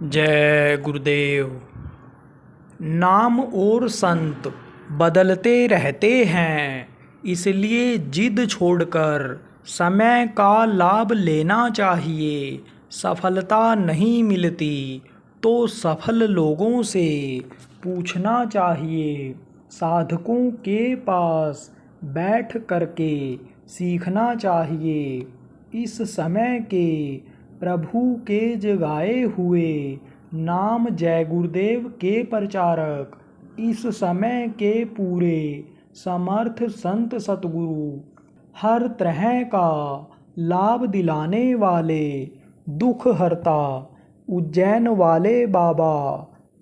जय गुरुदेव। नाम और संत बदलते रहते हैं, इसलिए जिद छोड़कर समय का लाभ लेना चाहिए। सफलता नहीं मिलती तो सफल लोगों से पूछना चाहिए। साधकों के पास बैठ करके सीखना चाहिए। इस समय के प्रभु के जगाए हुए नाम जय गुरुदेव के प्रचारक, इस समय के पूरे समर्थ संत सतगुरु, हर तरह का लाभ दिलाने वाले, दुख हरता उज्जैन वाले बाबा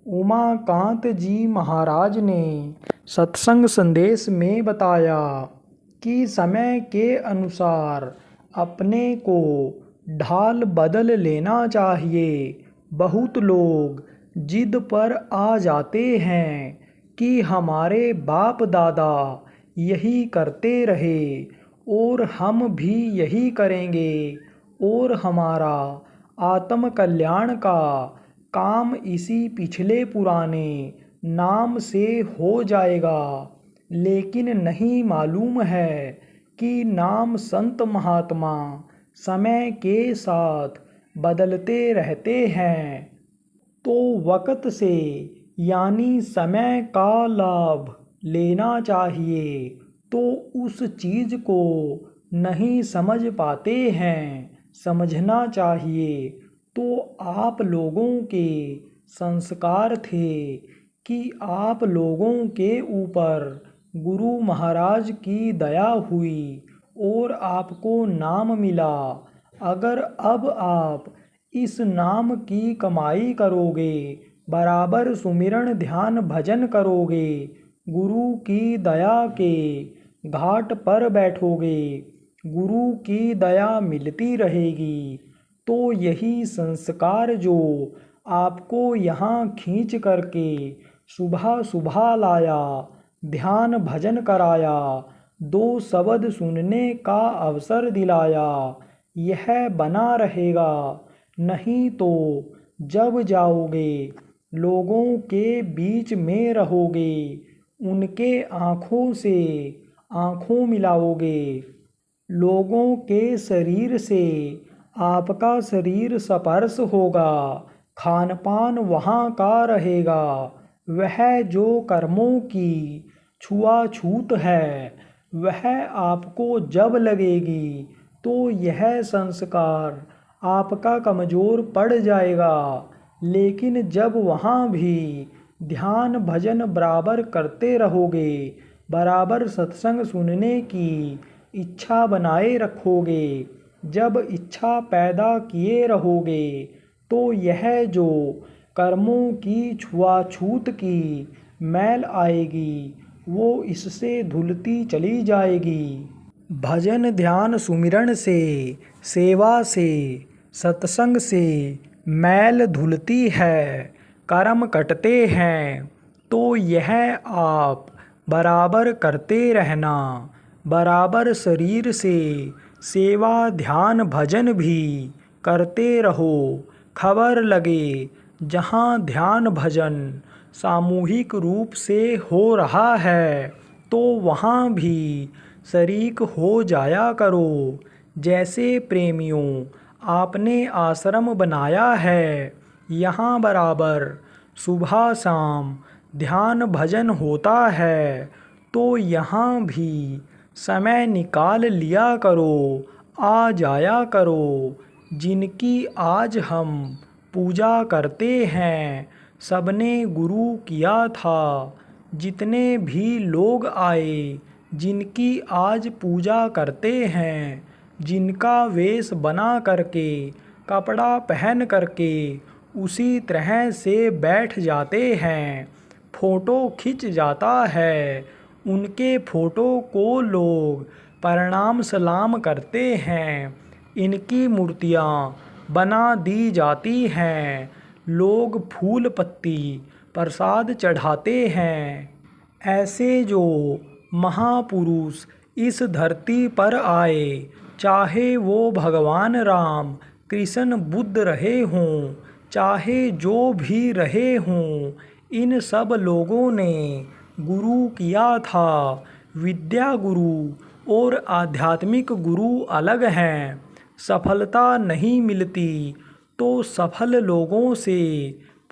उमाकांत जी महाराज ने सत्संग संदेश में बताया कि समय के अनुसार अपने को ढाल बदल लेना चाहिए। बहुत लोग जिद पर आ जाते हैं कि हमारे बाप दादा यही करते रहे और हम भी यही करेंगे और हमारा आत्म कल्याण का काम इसी पिछले पुराने नाम से हो जाएगा। लेकिन नहीं मालूम है कि नाम संत महात्मा समय के साथ बदलते रहते हैं, तो वक्त से यानी समय का लाभ लेना चाहिए। तो उस चीज़ को नहीं समझ पाते हैं, समझना चाहिए। तो आप लोगों के संस्कार थे कि आप लोगों के ऊपर गुरु महाराज की दया हुई और आपको नाम मिला। अगर अब आप इस नाम की कमाई करोगे, बराबर सुमिरन ध्यान भजन करोगे, गुरु की दया के घाट पर बैठोगे, गुरु की दया मिलती रहेगी। तो यही संस्कार जो आपको यहाँ खींच करके सुबह सुबह लाया, ध्यान भजन कराया, दो शब्द सुनने का अवसर दिलाया, यह बना रहेगा। नहीं तो जब जाओगे, लोगों के बीच में रहोगे, उनके आँखों से आँखों मिलाओगे, लोगों के शरीर से आपका शरीर स्पर्श होगा, खान पान वहाँ का रहेगा। वह जो कर्मों की छुआछूत है, वह आपको जब लगेगी तो यह संस्कार आपका कमज़ोर पड़ जाएगा। लेकिन जब वहाँ भी ध्यान भजन बराबर करते रहोगे, बराबर सत्संग सुनने की इच्छा बनाए रखोगे, जब इच्छा पैदा किए रहोगे, तो यह जो कर्मों की छुआछूत की मैल आएगी, वो इससे धुलती चली जाएगी। भजन ध्यान सुमिरन से, सेवा से, सत्संग से मैल धुलती है, कर्म कटते हैं। तो यह आप बराबर करते रहना। बराबर शरीर से सेवा ध्यान भजन भी करते रहो। खबर लगे जहाँ ध्यान भजन सामूहिक रूप से हो रहा है, तो वहाँ भी शरीक हो जाया करो। जैसे प्रेमियों आपने आश्रम बनाया है, यहाँ बराबर सुबह शाम ध्यान भजन होता है, तो यहाँ भी समय निकाल लिया करो, आ जाया करो। जिनकी आज हम पूजा करते हैं, सबने गुरु किया था। जितने भी लोग आए, जिनकी आज पूजा करते हैं, जिनका वेश बना करके, कपड़ा पहन करके उसी तरह से बैठ जाते हैं, फ़ोटो खिंच जाता है, उनके फ़ोटो को लोग प्रणाम सलाम करते हैं, इनकी मूर्तियाँ बना दी जाती हैं, लोग फूल पत्ती प्रसाद चढ़ाते हैं। ऐसे जो महापुरुष इस धरती पर आए, चाहे वो भगवान राम, कृष्ण, बुद्ध रहे हों, चाहे जो भी रहे हों, इन सब लोगों ने गुरु किया था। विद्या गुरु और आध्यात्मिक गुरु अलग हैं। सफलता नहीं मिलती तो सफल लोगों से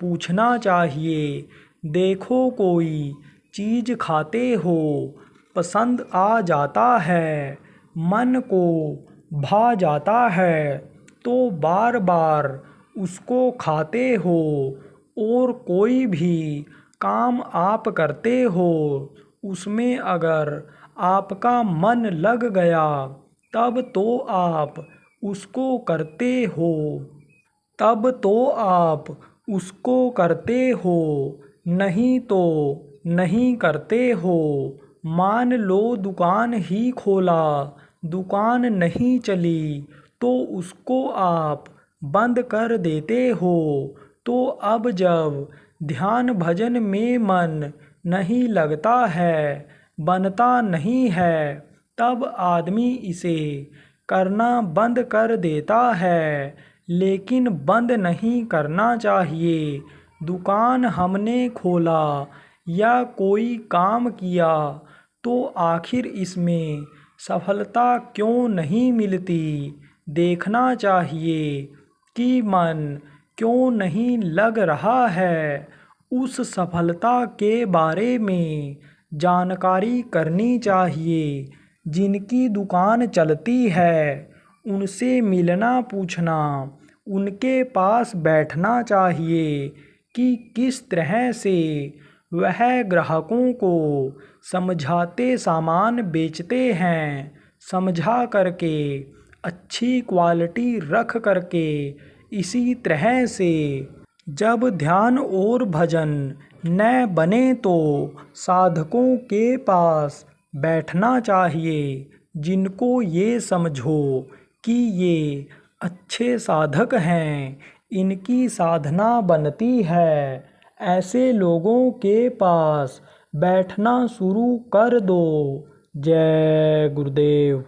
पूछना चाहिए। देखो कोई चीज़ खाते हो, पसंद आ जाता है, मन को भा जाता है, तो बार बार उसको खाते हो। और कोई भी काम आप करते हो, उसमें अगर आपका मन लग गया तब तो आप उसको करते हो, तब तो आप उसको करते हो, नहीं तो नहीं करते हो। मान लो दुकान ही खोला, दुकान नहीं चली तो उसको आप बंद कर देते हो। तो अब जब ध्यान भजन में मन नहीं लगता है, बनता नहीं है, तब आदमी इसे करना बंद कर देता है। लेकिन बंद नहीं करना चाहिए। दुकान हमने खोला या कोई काम किया तो आखिर इसमें सफलता क्यों नहीं मिलती, देखना चाहिए कि मन क्यों नहीं लग रहा है। उस सफलता के बारे में जानकारी करनी चाहिए। जिनकी दुकान चलती है उनसे मिलना पूछना, उनके पास बैठना चाहिए कि किस तरह से वह ग्राहकों को समझाते सामान बेचते हैं। समझा करके अच्छी क्वालिटी रख करके इसी तरह से जब ध्यान और भजन न बने तो साधकों के पास बैठना चाहिए, जिनको ये समझो कि ये अच्छे साधक हैं, इनकी साधना बनती है। ऐसे लोगों के पास बैठना शुरू कर दो। जय गुरुदेव।